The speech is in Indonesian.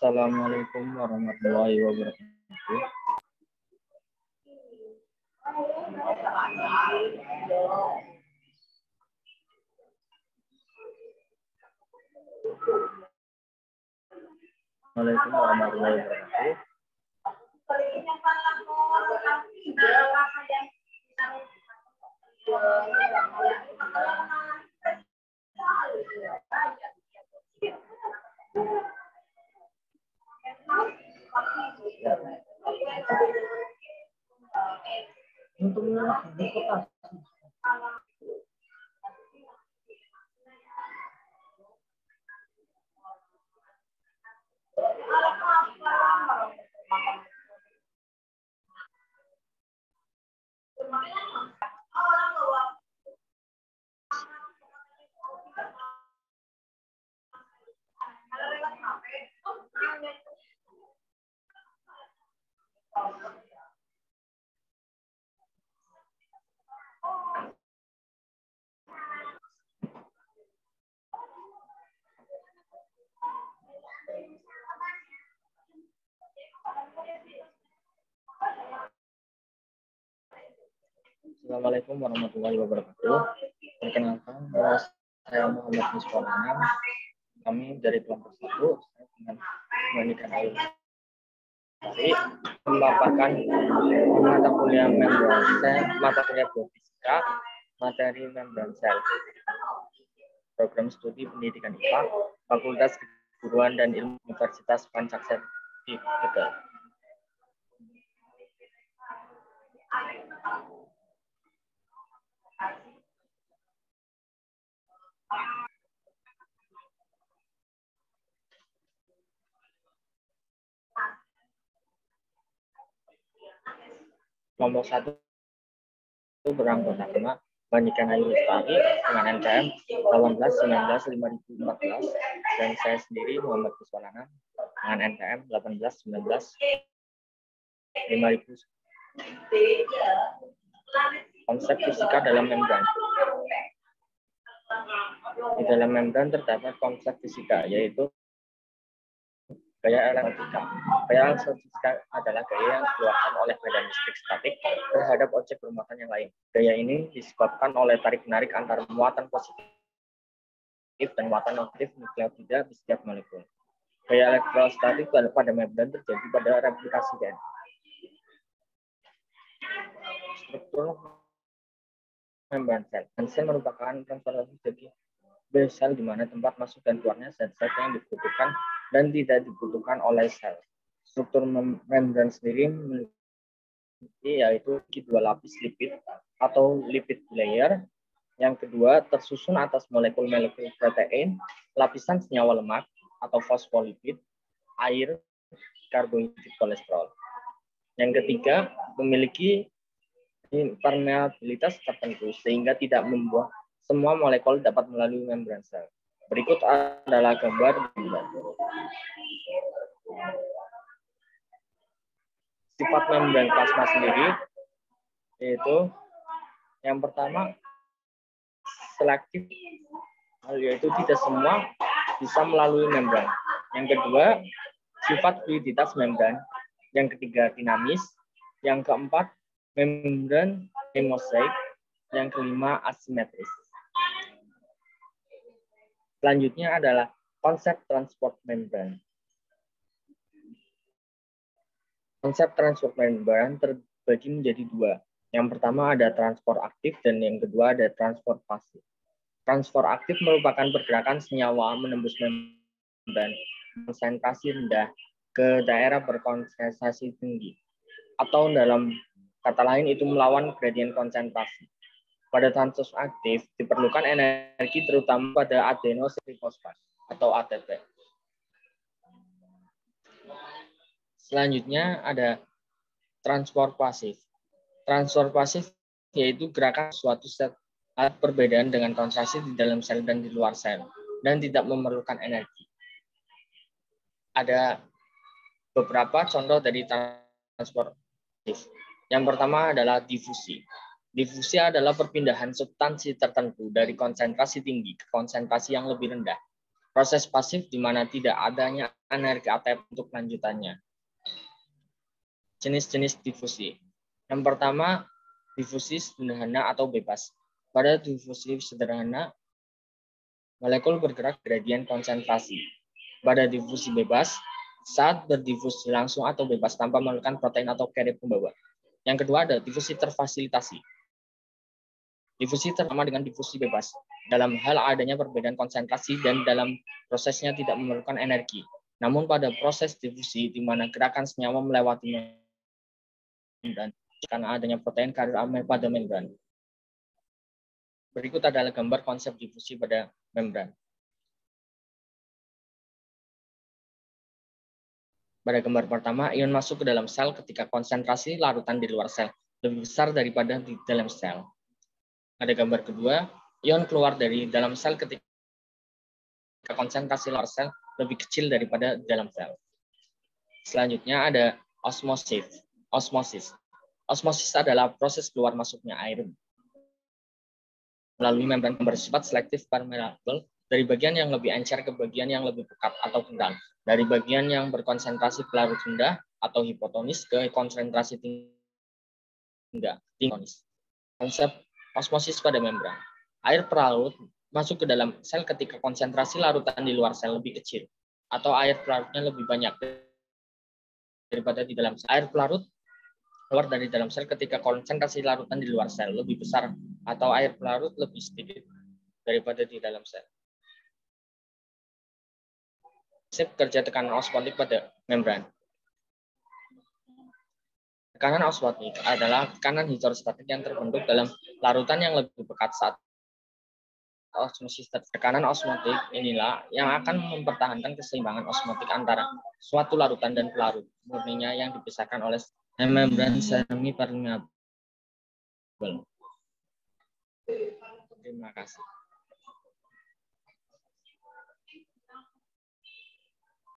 Assalamualaikum warahmatullahi wabarakatuh. Assalamualaikum warahmatullahi wabarakatuh. Assalamualaikum warahmatullahi wabarakatuh. Perkenalkan, saya Muhammad Miswanana. Kami dari kelompok 1 dengan membandingkan air memaparkan mata kuliah membran sel, mata kuliah biofisika, materi membran sel, program studi pendidikan IPA, Fakultas Keguruan dan Ilmu Universitas Pancasila di Tegal. Kelompok 1 beranggotakan Bandingkan Ayu Lestari dengan NKM 18-19-5014 dan saya sendiri Muhammad Miswanana dengan NKM 18-19-5000. Konsep fisika dalam membran. Di dalam membran terdapat konsep fisika, yaitu gaya elektrika. Gaya elektrika adalah gaya yang dikeluarkan oleh badan listrik statik terhadap objek bermuatan yang lain. Gaya ini disebabkan oleh tarik-menarik antara muatan positif dan muatan negatif nukleotida di setiap molekul. Gaya elektrostatik pada membran terjadi pada replikasi DNA. Struktur membran sel. Sel merupakan transformasi jadi sel di mana tempat masuk dan keluarnya zat-zat yang dibutuhkan dan tidak dibutuhkan oleh sel. Struktur membran sendiri memiliki yaitu dua lapis lipid atau lipid layer. Yang kedua tersusun atas molekul-molekul protein, lapisan senyawa lemak atau fosfolipid, air, karbohidrat, kolesterol. Yang ketiga memiliki permeabilitas tertentu sehingga tidak membuat semua molekul dapat melalui membran sel. Berikut adalah gambar. Sifat membran plasma sendiri yaitu yang pertama selektif, yaitu tidak semua bisa melalui membran. Yang kedua sifat fluiditas membran. Yang ketiga dinamis. Yang keempat membran hemosaik. Yang kelima asimetris. Selanjutnya adalah konsep transport membran. Konsep transport membran terbagi menjadi dua. Yang pertama ada transport aktif dan yang kedua ada transport pasif. Transport aktif merupakan pergerakan senyawa menembus membran konsentrasi rendah ke daerah berkonsentrasi tinggi. Atau dalam kata lain itu melawan gradien konsentrasi. Pada transport aktif diperlukan energi terutama pada adenosine trifosfat atau ATP. Selanjutnya ada transport pasif. Transport pasif yaitu gerakan suatu saat perbedaan dengan kontraksi di dalam sel dan di luar sel dan tidak memerlukan energi. Ada beberapa contoh dari transport pasif. Yang pertama adalah difusi. Difusi adalah perpindahan substansi tertentu dari konsentrasi tinggi ke konsentrasi yang lebih rendah. Proses pasif di mana tidak adanya energi ATP untuk lanjutannya. Jenis-jenis difusi. Yang pertama, difusi sederhana atau bebas. Pada difusi sederhana, molekul bergerak gradien konsentrasi. Pada difusi bebas, saat berdifusi langsung atau bebas tanpa memerlukan protein atau carrier pembawa. Yang kedua ada difusi terfasilitasi. Difusi sama dengan difusi bebas. Dalam hal adanya perbedaan konsentrasi dan dalam prosesnya tidak memerlukan energi. Namun pada proses difusi di mana gerakan senyawa melewati membran karena adanya protein karier amil pada membran. Berikut adalah gambar konsep difusi pada membran. Pada gambar pertama, ion masuk ke dalam sel ketika konsentrasi larutan di luar sel lebih besar daripada di dalam sel. Pada gambar kedua, ion keluar dari dalam sel ketika konsentrasi luar sel lebih kecil daripada dalam sel. Selanjutnya ada osmosis. Osmosis adalah proses keluar masuknya air melalui membran bersifat selektif permeable dari bagian yang lebih encer ke bagian yang lebih pekat atau kental, dari bagian yang berkonsentrasi pelarut rendah atau hipotonis ke konsentrasi tinggi. Konsep osmosis pada membran. Air pelarut masuk ke dalam sel ketika konsentrasi larutan di luar sel lebih kecil atau air pelarutnya lebih banyak daripada di dalam sel. Air pelarut keluar dari dalam sel ketika konsentrasi larutan di luar sel lebih besar atau air pelarut lebih sedikit daripada di dalam sel. Prinsip kerja tekanan osmotik pada membran. Tekanan osmotik adalah tekanan hidrostatik yang terbentuk dalam larutan yang lebih pekat saat osmosis. Tekanan osmotik inilah yang akan mempertahankan keseimbangan osmotik antara suatu larutan dan pelarut murninya yang dipisahkan oleh membran semi permeable. Terima kasih.